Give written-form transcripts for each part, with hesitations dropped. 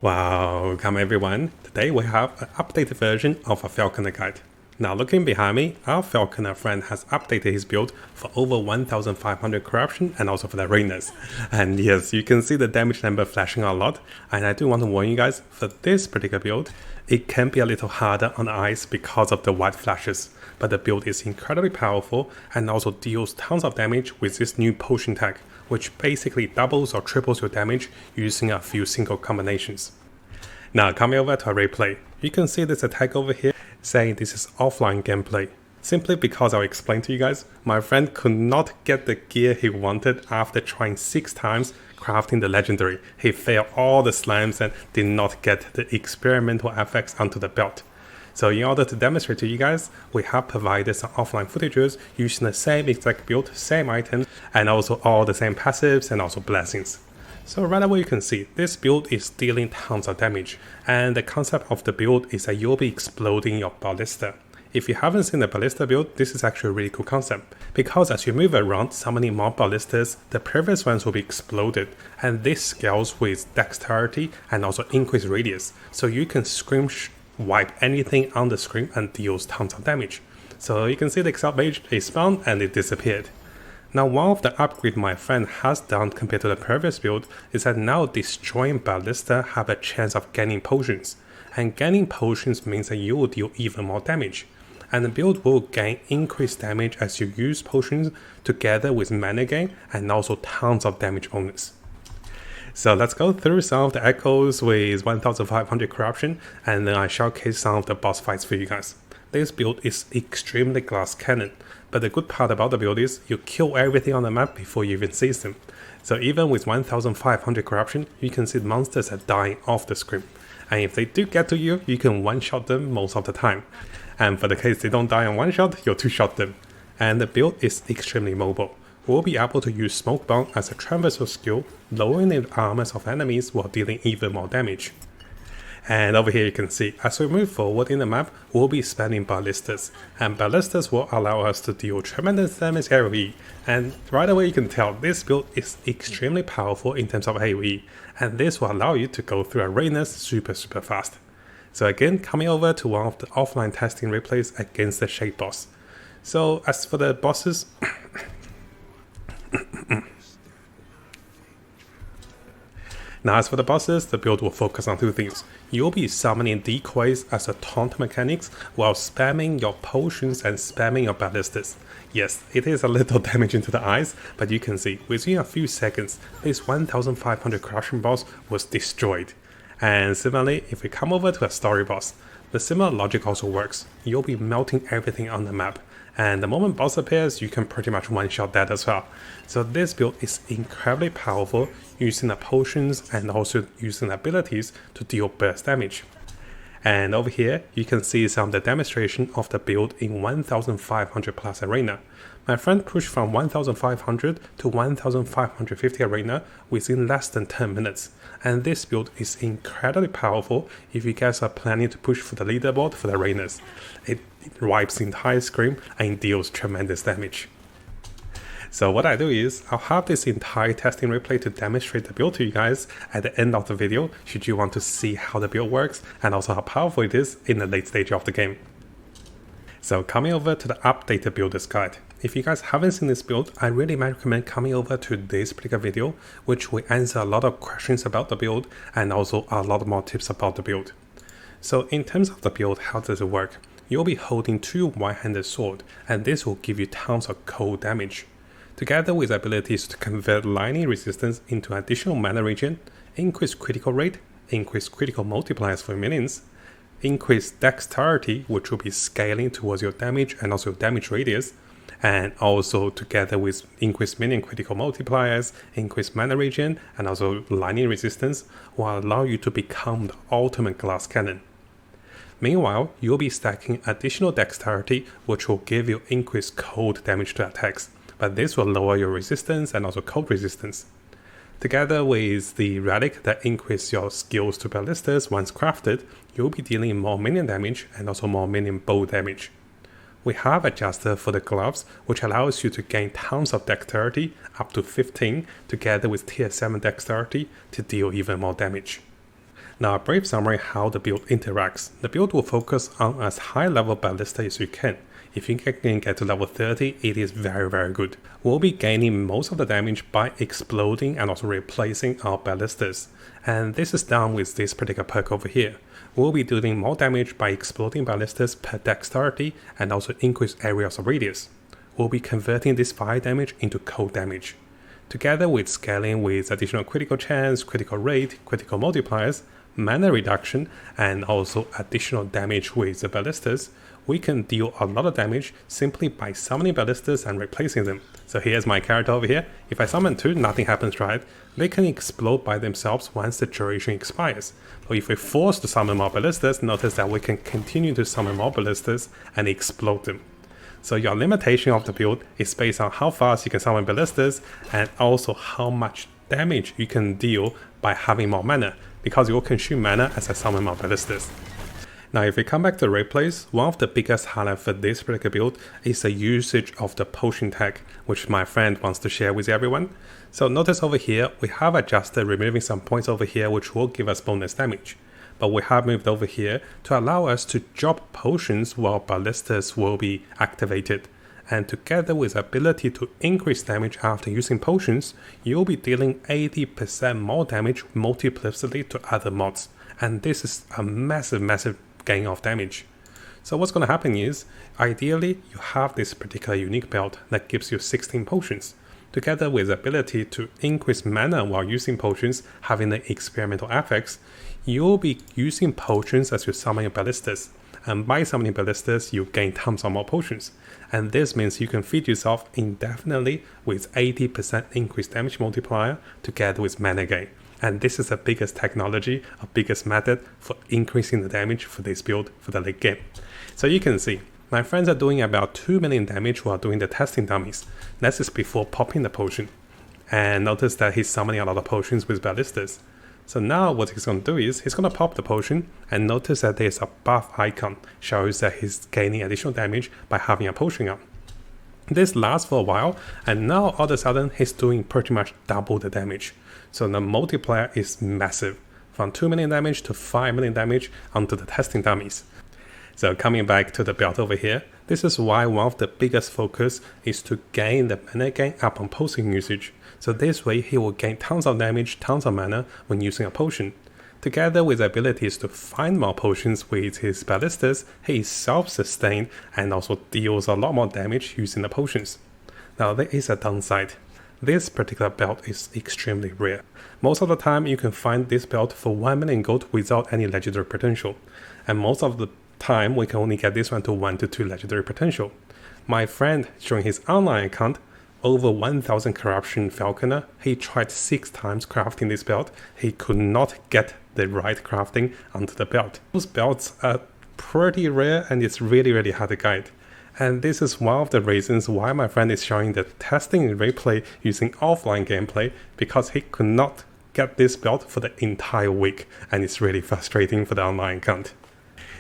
Welcome everyone, today we have an updated version of a Falconer guide. Now looking behind me, our Falconer friend has updated his build for over 1500 corruption and also for the arenas. And yes, you can see the damage number flashing a lot, and I do want to warn you guys, for this particular build, it can be a little harder on the eyes because of the white flashes. But the build is incredibly powerful and also deals tons of damage with this new potion tag, which basically doubles or triples your damage using a few single combinations. Now coming over to a replay, you can see this attack over here saying this is offline gameplay. Simply because I'll explain to you guys, my friend could not get the gear he wanted after trying 6 times crafting the legendary. He failed all the slams and did not get the experimental Affix onto the belt. So in order to demonstrate to you guys, we have provided some offline footages using the same exact build, same items, and also all the same passives and also blessings. So right away you can see, this build is dealing tons of damage, and the concept of the build is that you'll be exploding your Ballista. If you haven't seen the Ballista build, this is actually a really cool concept, because as you move around summoning more Ballistas, the previous ones will be exploded, and this scales with dexterity and also increased radius, so you can wipe anything on the screen and deals tons of damage. So you can see the Exalted mage is spawned and it disappeared. Now one of the upgrade my friend has done compared to the previous build is that now destroying Ballista have a chance of gaining potions. And gaining potions means that you will deal even more damage. And the build will gain increased damage as you use potions together with mana gain and also tons of damage bonus. So let's go through some of the echoes with 1500 corruption, and then I showcase some of the boss fights for you guys. This build is extremely glass cannon, but the good part about the build is you kill everything on the map before you even see them. So even with 1500 corruption, you can see the monsters are dying off the screen. And if they do get to you, you can one-shot them most of the time. And for the case they don't die on one shot, you'll two-shot them. And the build is extremely mobile. We'll be able to use Smoke Bomb as a transversal skill, lowering the armors of enemies while dealing even more damage. And over here you can see, as we move forward in the map, we'll be spamming Ballistas, and Ballistas will allow us to deal tremendous damage AoE. And right away you can tell this build is extremely powerful in terms of AoE, and this will allow you to go through arenas super fast. So again, coming over to one of the offline testing replays against the Shade boss. So as for the bosses, now as for the bosses, the build will focus on 2 things. You'll be summoning decoys as a taunt mechanics while spamming your potions and spamming your ballistas. Yes, it is a little damaging to the eyes, but you can see within a few seconds, this 1500 corruption boss was destroyed. And similarly, if we come over to a story boss, the similar logic also works. You'll be melting everything on the map, and the moment boss appears, you can pretty much one-shot that as well. So this build is incredibly powerful, using the potions and also using the abilities to deal burst damage. And over here, you can see some of the demonstration of the build in 1500 plus arena. My friend pushed from 1500 to 1550 arena within less than 10 minutes. And this build is incredibly powerful if you guys are planning to push for the leaderboard for the arenas. It wipes the entire screen and deals tremendous damage. So what I do is, I'll have this entire testing replay to demonstrate the build to you guys at the end of the video, should you want to see how the build works and also how powerful it is in the late stage of the game. So coming over to the updated builder's guide. If you guys haven't seen this build, I really recommend coming over to this particular video, which will answer a lot of questions about the build and also a lot more tips about the build. So in terms of the build, how does it work? You'll be holding 2 one-handed swords, and this will give you tons of cold damage. Together with abilities to convert lightning resistance into additional mana regen, increase critical rate, increase critical multipliers for minions, increase dexterity, which will be scaling towards your damage and also damage radius, and also together with increased minion critical multipliers, increased mana regen, and also lightning resistance, will allow you to become the ultimate glass cannon. Meanwhile, you'll be stacking additional dexterity, which will give you increased cold damage to attacks, but this will lower your resistance and also cold resistance. Together with the relic that increases your skills to ballistas once crafted, you'll be dealing more minion damage and also more minion bow damage. We have adjusted for the gloves, which allows you to gain tons of dexterity, up to 15, together with tier 7 dexterity to deal even more damage. Now a brief summary how the build interacts. The build will focus on as high level ballista as you can. If you can get to level 30, it is very good. We'll be gaining most of the damage by exploding and also replacing our ballistas. And this is done with this particular perk over here. We'll be doing more damage by exploding ballistas per dexterity and also increase areas of radius. We'll be converting this fire damage into cold damage. Together with scaling with additional critical chance, critical rate, critical multipliers, mana reduction, and also additional damage with the ballistas, we can deal a lot of damage simply by summoning ballistas and replacing them. So here's my character over here. If I summon 2, nothing happens, right? They can explode by themselves once the duration expires. But if we force to summon more ballistas, notice that we can continue to summon more ballistas and explode them. So your limitation of the build is based on how fast you can summon ballistas and also how much damage you can deal by having more mana, because you will consume mana as I summon more ballistas. Now if we come back to replays, one of the biggest highlights for this particular build is the usage of the potion tag, which my friend wants to share with everyone. So notice over here, we have adjusted removing some points over here which will give us bonus damage. But we have moved over here to allow us to drop potions while ballistas will be activated. And together with the ability to increase damage after using potions, you'll be dealing 80% more damage multiplexically to other mods. And this is a massive gain of damage. So what's going to happen is, ideally you have this particular unique belt that gives you 16 potions. Together with the ability to increase mana while using potions, having the experimental affix, you'll be using potions as you summon your ballistas. And by summoning ballistas, you gain tons of more potions. And this means you can feed yourself indefinitely with 80% increased damage multiplier together with mana gain. And this is the biggest technology, or biggest method for increasing the damage for this build for the late game. So you can see, my friends are doing about 2 million damage while doing the testing dummies. This is before popping the potion. And notice that he's summoning a lot of potions with ballistas. So now what he's going to do is, he's going to pop the potion, and notice that there's a buff icon, shows that he's gaining additional damage by having a potion on. This lasts for a while, and now all of a sudden he's doing pretty much double the damage. So the multiplier is massive, from 2 million damage to 5 million damage onto the testing dummies. So coming back to the belt over here, this is why one of the biggest focus is to gain the mana gain upon potion usage. So this way he will gain tons of damage, tons of mana when using a potion. Together with the abilities to find more potions with his ballistas, he is self-sustained and also deals a lot more damage using the potions. Now there is a downside. This particular belt is extremely rare. Most of the time you can find this belt for 1 million gold without any legendary potential. And most of the time we can only get this one to 1 to 2 legendary potential. My friend showing his online account, over 1000 corruption Falconer, he tried 6 times crafting this belt. He could not get the right crafting onto the belt. Those belts are pretty rare and it's really hard to guide. And this is one of the reasons why my friend is showing the testing replay using offline gameplay, because he could not get this belt for the entire week, and it's really frustrating for the online account.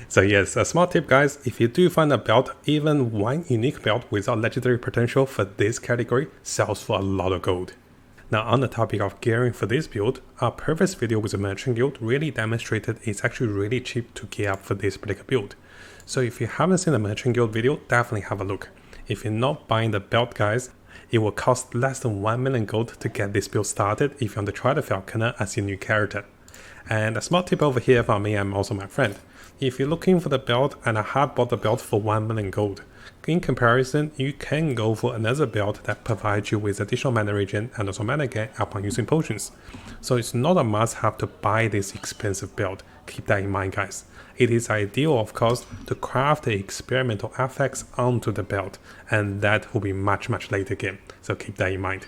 So yes, a small tip guys, if you do find a belt, even one unique belt without legendary potential for this category sells for a lot of gold. Now on the topic of gearing for this build, our previous video with the Merchant Guild really demonstrated it's actually really cheap to gear up for this particular build. So if you haven't seen the Merchant Guild video, definitely have a look. If you're not buying the belt guys, it will cost less than 1 million gold to get this build started if you want to try the Falconer as your new character. And a small tip over here from me and also my friend. If you're looking for the belt and I have bought the belt for 1 million gold, in comparison, you can go for another belt that provides you with additional mana regen and also mana gain upon using potions. So it's not a must-have to buy this expensive belt, keep that in mind guys. It is ideal of course to craft the experimental affix onto the belt, and that will be much later game, so keep that in mind.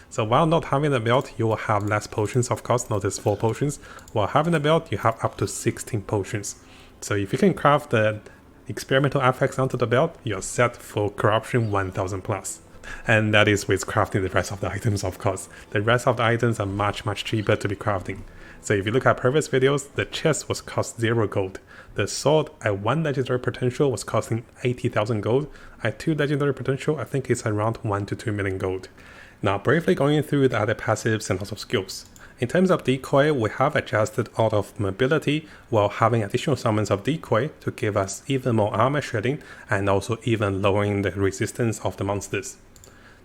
So while not having the belt, you will have less potions of course, notice 4 potions. While having the belt, you have up to 16 potions. So if you can craft the experimental affix onto the belt, you're set for corruption 1000 plus. And that is with crafting the rest of the items of course. The rest of the items are much cheaper to be crafting. So if you look at previous videos, the chest was cost 0 gold. The sword at 1 legendary potential was costing 80,000 gold. At 2 legendary potential, I think it's around 1 to 2 million gold. Now briefly going through the other passives and also skills. In terms of decoy, we have adjusted out of mobility while having additional summons of decoy to give us even more armor shredding and also even lowering the resistance of the monsters.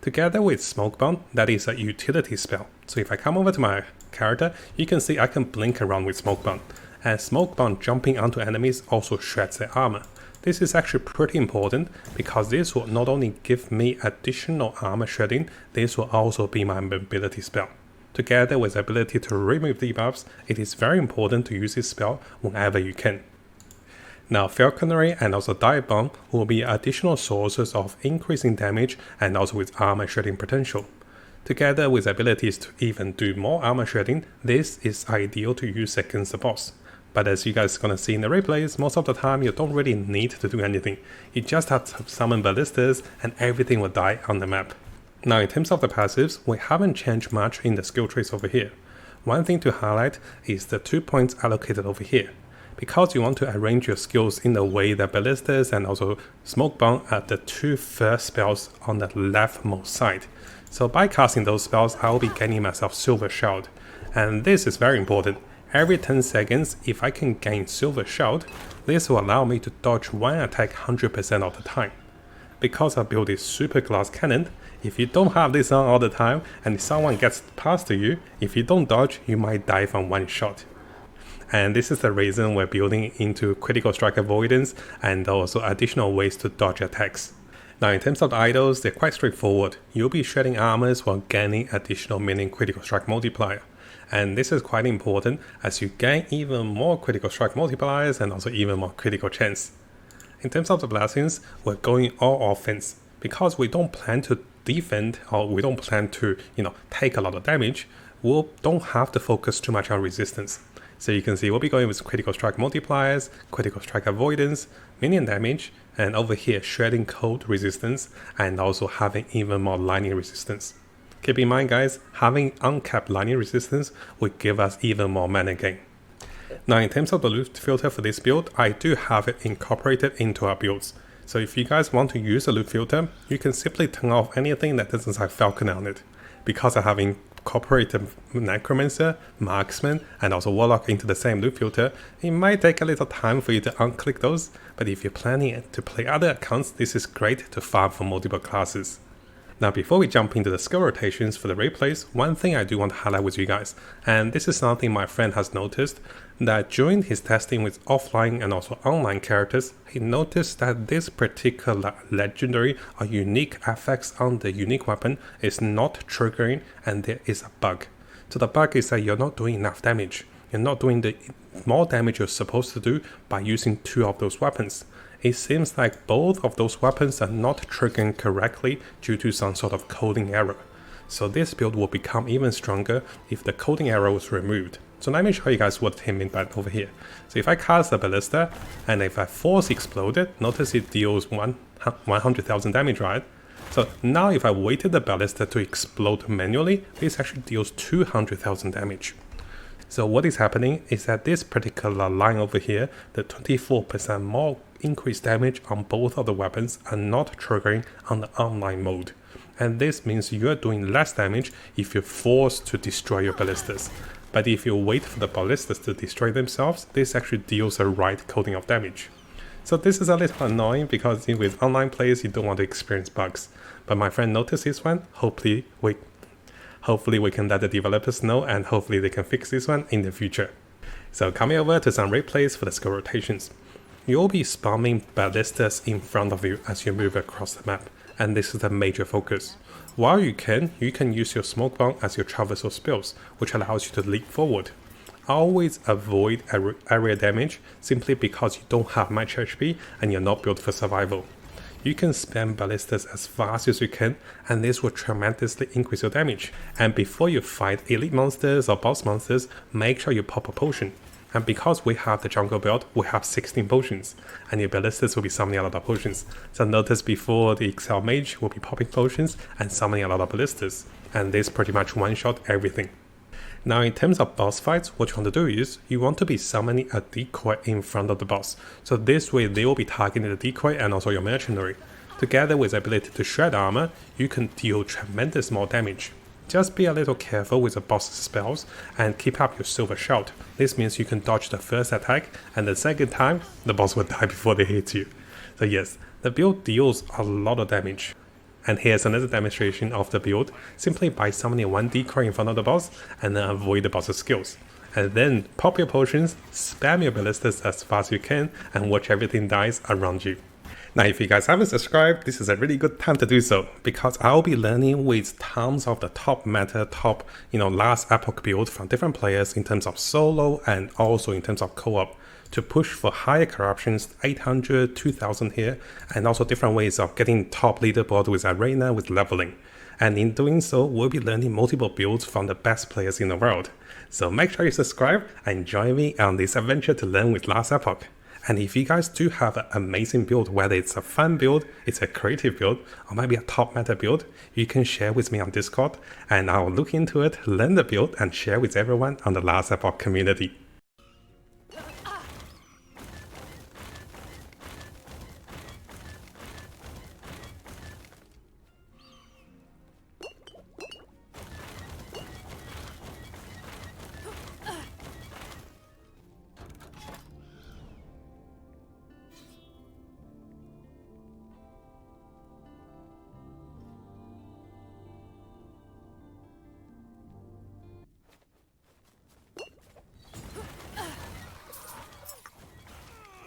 Together with Smoke Bomb, that is a utility spell. So if I come over to my character, you can see I can blink around with Smoke Bomb. And Smoke Bomb jumping onto enemies also shreds their armor. This is actually pretty important because this will not only give me additional armor shredding, this will also be my mobility spell. Together with the ability to remove debuffs, it is very important to use this spell whenever you can. Now Falconer and also Dive Bomb will be additional sources of increasing damage and also with armor shredding potential. Together with abilities to even do more armor shredding, this is ideal to use against the boss. But as you guys are gonna see in the replays, most of the time you don't really need to do anything. You just have to summon ballistas and everything will die on the map. Now in terms of the passives, we haven't changed much in the skill trees over here. One thing to highlight is the 2 points allocated over here. Because you want to arrange your skills in the way that ballistas and also Smoke Bomb are the 2 first spells on the leftmost side. So by casting those spells, I will be gaining myself Silver Shroud. And this is very important. Every 10 seconds, if I can gain Silver Shroud, this will allow me to dodge one attack 100% of the time. Because our build is Super Glass Cannon, if you don't have this on all the time and someone gets past to you, if you don't dodge, you might die from one shot. And this is the reason we're building into critical strike avoidance and also additional ways to dodge attacks. Now in terms of the idols, they're quite straightforward. You'll be shredding armors while gaining additional minion critical strike multiplier. And this is quite important as you gain even more critical strike multipliers and also even more critical chance. In terms of the blessings, we're going all offense. Because we don't plan to defend or we don't plan to, take a lot of damage, we don't have to focus too much on resistance. So you can see we'll be going with critical strike multipliers, critical strike avoidance, minion damage, and over here shredding cold resistance and also having even more lightning resistance. Keep in mind guys, having uncapped lightning resistance will give us even more mana gain. Now in terms of the loot filter for this build, I do have it incorporated into our builds. So if you guys want to use a loot filter, you can simply turn off anything that doesn't have Falconer on it. Because I have incorporated Necromancer, Marksman, and also Warlock into the same loot filter, it might take a little time for you to unclick those, but if you're planning to play other accounts, this is great to farm for multiple classes. Now before we jump into the skill rotations for the replays, one thing I do want to highlight with you guys, and this is something my friend has noticed, that during his testing with offline and also online characters, he noticed that this particular legendary or unique affix on the unique weapon is not triggering and there is a bug. So the bug is that you're not doing enough damage. You're not doing the more damage you're supposed to do by using 2 of those weapons. It seems like both of those weapons are not triggering correctly due to some sort of coding error. So this build will become even stronger if the coding error was removed. So let me show you guys what he meant by over here. So if I cast a Ballista and if I force explode it, notice it deals 100,000 damage, right? So now if I waited the Ballista to explode manually, this actually deals 200,000 damage. So what is happening is that this particular line over here, the 24% more increased damage on both of the weapons are not triggering on the online mode. And this means you're doing less damage if you're forced to destroy your ballistas. But if you wait for the ballistas to destroy themselves, this actually deals the right coding of damage. So this is a little annoying because with online players you don't want to experience bugs. But my friend noticed this one, hopefully we can let the developers know and hopefully they can fix this one in the future. So coming over to some replays for the skill rotations. You'll be spamming ballistas in front of you as you move across the map, and this is the major focus. While you can use your Smoke Bomb as your traversal spells, which allows you to leap forward. Always avoid area damage simply because you don't have much HP and you're not built for survival. You can spam ballistas as fast as you can and this will tremendously increase your damage. And before you fight elite monsters or boss monsters, make sure you pop a potion. And because we have the jungle belt, we have 16 potions, and your ballistas will be summoning a lot of potions. So notice before the Excel mage will be popping potions and summoning a lot of ballistas, and this pretty much one-shot everything. Now in terms of boss fights, what you want to do is, you want to be summoning a decoy in front of the boss. So this way they will be targeting the decoy and also your mercenary. Together with the ability to shred armor, you can deal tremendous more damage. Just be a little careful with the boss's spells and keep up your silver shout. This means you can dodge the first attack, and the second time, the boss will die before they hit you. So yes, the build deals a lot of damage. And here's another demonstration of the build, simply by summoning one decoy in front of the boss and then avoid the boss's skills. And then pop your potions, spam your ballistas as fast as you can, and watch everything dies around you. Now if you guys haven't subscribed, this is a really good time to do so, because I'll be learning with tons of the top meta, last Epoch build from different players in terms of solo and also in terms of co-op, to push for higher corruptions, 800, 2000 here, and also different ways of getting top leaderboard with arena with leveling. And in doing so, we'll be learning multiple builds from the best players in the world. So make sure you subscribe and join me on this adventure to learn with last Epoch. And if you guys do have an amazing build, whether it's a fun build, it's a creative build, or maybe a top meta build, you can share with me on Discord, and I'll look into it, learn the build, and share with everyone on the last Epoch community.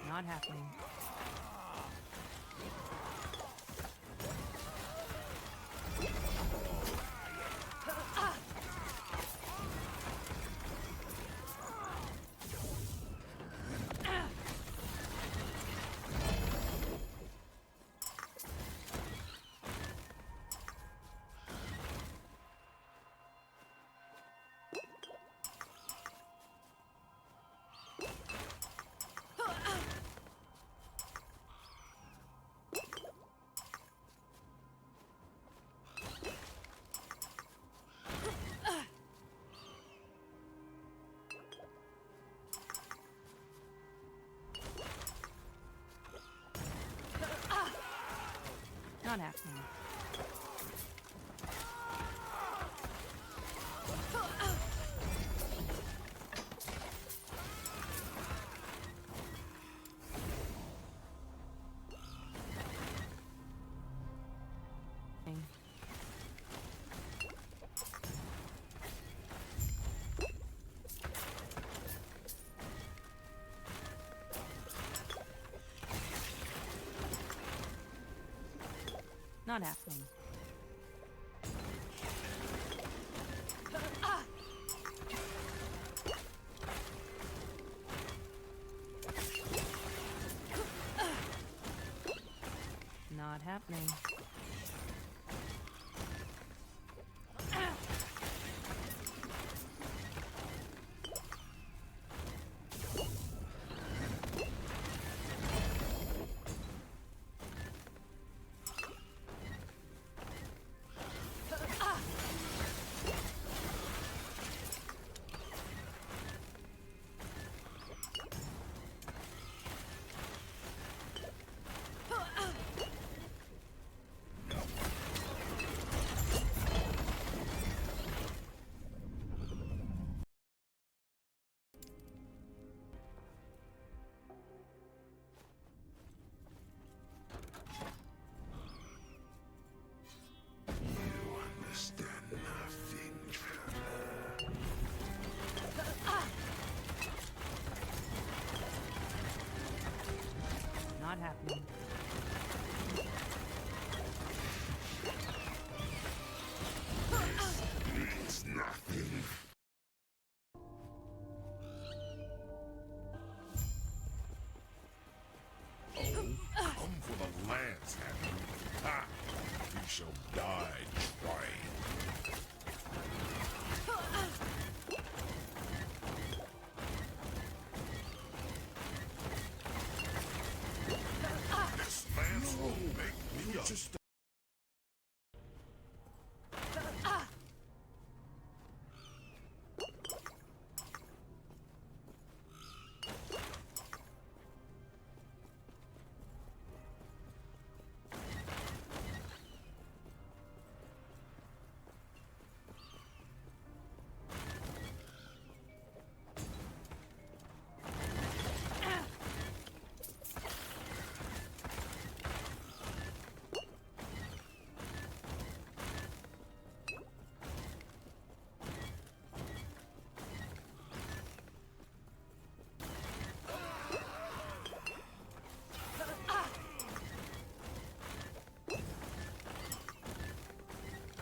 Not happening. Not happening. Not happening. Not happening. Not happening. It's nothing. Oh, come for the lance, have you? Ha! You shall die trying. This lance will make me just.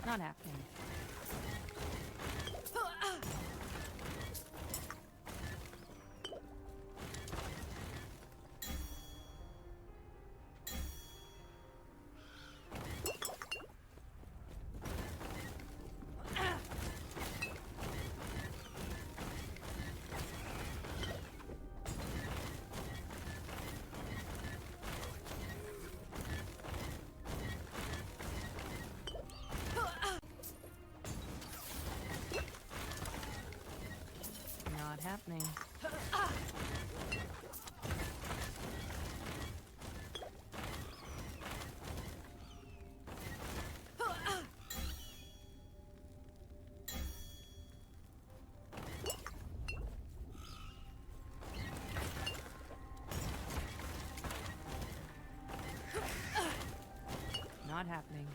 Not happening. Not happening. Not happening.